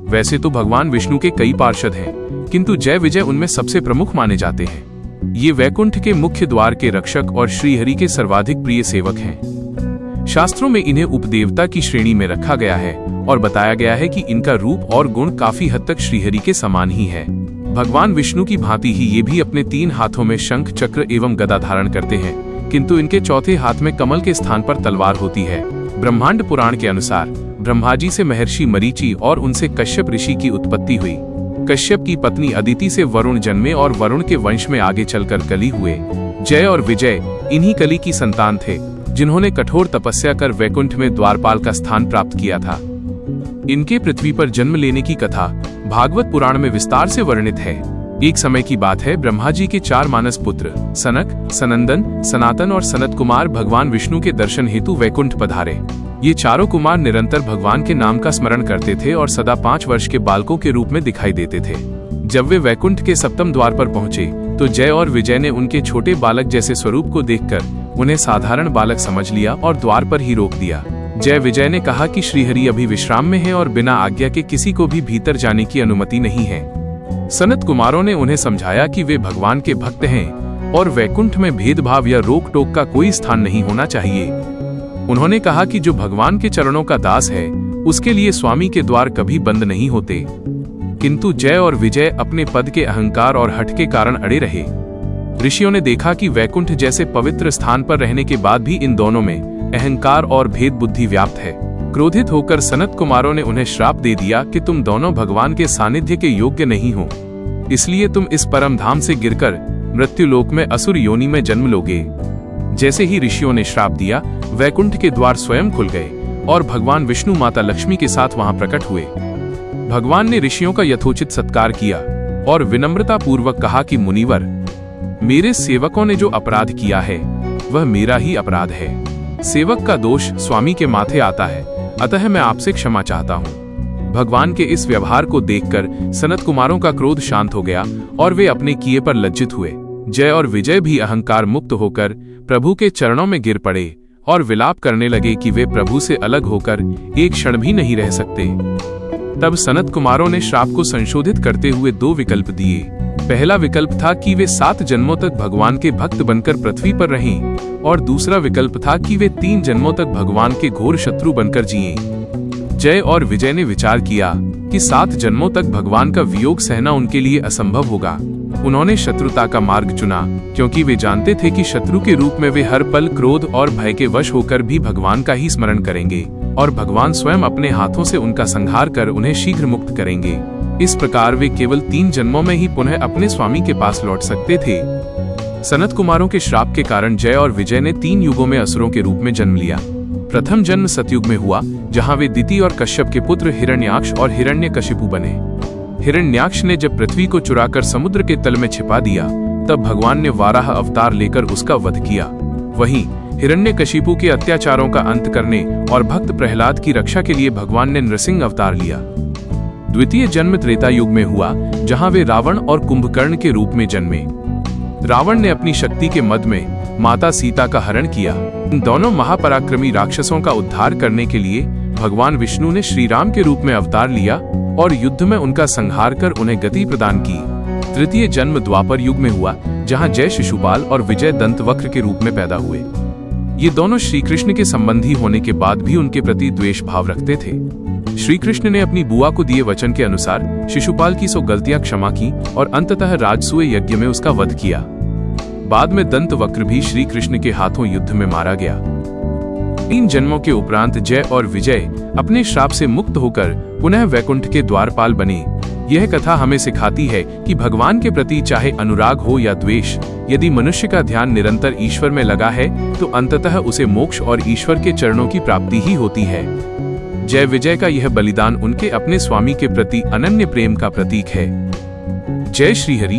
वैसे तो भगवान विष्णु के कई पार्षद हैं, किंतु जय विजय उनमें सबसे प्रमुख माने जाते हैं। ये वैकुंठ के मुख्य द्वार के रक्षक और श्रीहरि के सर्वाधिक प्रिय सेवक हैं। शास्त्रों में इन्हें उपदेवता की श्रेणी में रखा गया है और बताया गया है कि इनका रूप और गुण काफी हद तक श्रीहरि के समान ही है। भगवान विष्णु की भांति ही ये भी अपने 3 हाथों में शंख, चक्र एवं गदा धारण करते हैं, किंतु इनके चौथे हाथ में कमल के स्थान पर तलवार होती है। ब्रह्मांड पुराण के अनुसार ब्रह्मा जी से महर्षि मरीचि और उनसे कश्यप ऋषि की उत्पत्ति हुई। कश्यप की पत्नी अदिति से वरुण जन्मे और वरुण के वंश में आगे चलकर कली हुए। जय और विजय इन्हीं कली की संतान थे, जिन्होंने कठोर तपस्या कर वैकुंठ में द्वारपाल का स्थान प्राप्त किया था। इनके पृथ्वी पर जन्म लेने की कथा भागवत पुराण में विस्तार से वर्णित है। एक समय की बात है, ब्रह्मा जी के 4 मानस पुत्र सनक, सनंदन, सनातन और सनत कुमार भगवान विष्णु के दर्शन हेतु वैकुंठ पधारे। ये चारों कुमार निरंतर भगवान के नाम का स्मरण करते थे और सदा 5 वर्ष के बालकों के रूप में दिखाई देते थे। जब वे वैकुंठ के 7वें द्वार पर पहुंचे तो जय और विजय ने उनके छोटे बालक जैसे स्वरूप को देखकर उन्हें साधारण बालक समझ लिया और द्वार पर ही रोक दिया। जय विजय ने कहा कि श्रीहरि अभी विश्राम में है और बिना आज्ञा के किसी को भी भीतर जाने की अनुमति नहीं है। सनत कुमारों ने उन्हें समझाया कि वे भगवान के भक्त हैं और वैकुंठ में भेदभाव या रोक टोक का कोई स्थान नहीं होना चाहिए। उन्होंने कहा कि जो भगवान के चरणों का दास है, उसके लिए स्वामी के द्वार कभी बंद नहीं होते। किंतु जय और विजय अपने पद के अहंकार और हठ के कारण अड़े रहे। ऋषियों ने देखा कि वैकुंठ जैसे पवित्र स्थान पर रहने के बाद भी इन दोनों में अहंकार और भेद बुद्धि व्याप्त है। क्रोधित होकर सनत कुमारों ने उन्हें श्राप दे दिया कि तुम दोनों भगवान के सानिध्य के योग्य नहीं हो, इसलिए तुम इस परम धाम से गिरकर मृत्युलोक में असुर योनि में जन्म लोगे। जैसे ही ऋषियों ने श्राप दिया, वैकुंठ के द्वार स्वयं खुल गए और भगवान विष्णु माता लक्ष्मी के साथ वहां प्रकट हुए। भगवान ने ऋषियों का यथोचित सत्कार किया और विनम्रता पूर्वक कहा कि मुनिवर, मेरे सेवकों ने जो अपराध किया है वह मेरा ही अपराध है। सेवक का दोष स्वामी के माथे आता है, अतः मैं आपसे क्षमा चाहता हूँ। भगवान के इस व्यवहार को देखकर सनत कुमारों का क्रोध शांत हो गया और वे अपने किए पर लज्जित हुए। जय और विजय भी अहंकार मुक्त होकर प्रभु के चरणों में गिर पड़े और विलाप करने लगे कि वे प्रभु से अलग होकर एक क्षण भी नहीं रह सकते। तब सनत कुमारों ने श्राप को संशोधित करते हुए 2 विकल्प दिए। पहला विकल्प था कि वे 7 जन्मों तक भगवान के भक्त बनकर पृथ्वी पर रहें और दूसरा विकल्प था कि वे 3 जन्मों तक भगवान के घोर शत्रु बनकर जिएं। जय और विजय ने विचार किया कि 7 जन्मों तक भगवान का वियोग सहना उनके लिए असंभव होगा। उन्होंने शत्रुता का मार्ग चुना, क्योंकि वे जानते थे कि शत्रु के रूप में वे हर पल क्रोध और भय के वश होकर भी भगवान का ही स्मरण करेंगे और भगवान स्वयं अपने हाथों से उनका संहार कर उन्हें शीघ्र मुक्त करेंगे। इस प्रकार वे केवल 3 जन्मों में ही पुनः अपने स्वामी के पास लौट सकते थे। सनत कुमारों के श्राप के कारण जय और विजय ने 3 युगों में असुरों के रूप में जन्म लिया। प्रथम जन्म सतयुग में हुआ, जहां वे दिति और कश्यप के पुत्र हिरण्याक्ष और हिरण्यकशिपु बने। हिरण्याक्ष ने जब पृथ्वी को चुराकर समुद्र के तल में छिपा दिया, तब भगवान ने वाराह अवतार लेकर उसका वध किया। वहीं हिरण्यकशिपु के अत्याचारों का अंत करने और भक्त प्रहलाद की रक्षा के लिए भगवान ने नृसिंह अवतार लिया। द्वितीय जन्म त्रेता युग में हुआ, जहां वे रावण और कुंभकर्ण के रूप में जन्मे। रावण ने अपनी शक्ति के मद में माता सीता का हरण किया। इन दोनों महापराक्रमी राक्षसों का उद्धार करने के लिए भगवान विष्णु ने श्री राम के रूप में अवतार लिया और युद्ध में उनका संहार कर उन्हें गति प्रदान की। तृतीय जन्म द्वापर युग में हुआ, जहां जय शिशुपाल और विजय दंतवक्र के रूप में पैदा हुए। ये दोनों श्री कृष्ण के संबंधी होने के बाद भी उनके प्रति द्वेष भाव रखते थे। श्री कृष्ण ने अपनी बुआ को दिए वचन के अनुसार शिशुपाल की 100 गलतियां क्षमा की और अंततः राजसूय यज्ञ में उसका वध किया। बाद में दंतवक्र भी श्री कृष्ण के हाथों युद्ध में मारा गया। 3 जन्मों के उपरांत जय और विजय अपने श्राप से मुक्त होकर पुनः वैकुंठ के द्वारपाल बने। यह कथा हमें सिखाती है कि भगवान के प्रति चाहे अनुराग हो या द्वेष, यदि मनुष्य का ध्यान निरंतर ईश्वर में लगा है तो अंततः उसे मोक्ष और ईश्वर के चरणों की प्राप्ति ही होती है। जय विजय का यह बलिदान उनके अपने स्वामी के प्रति अनन्य प्रेम का प्रतीक है। जय श्री हरि।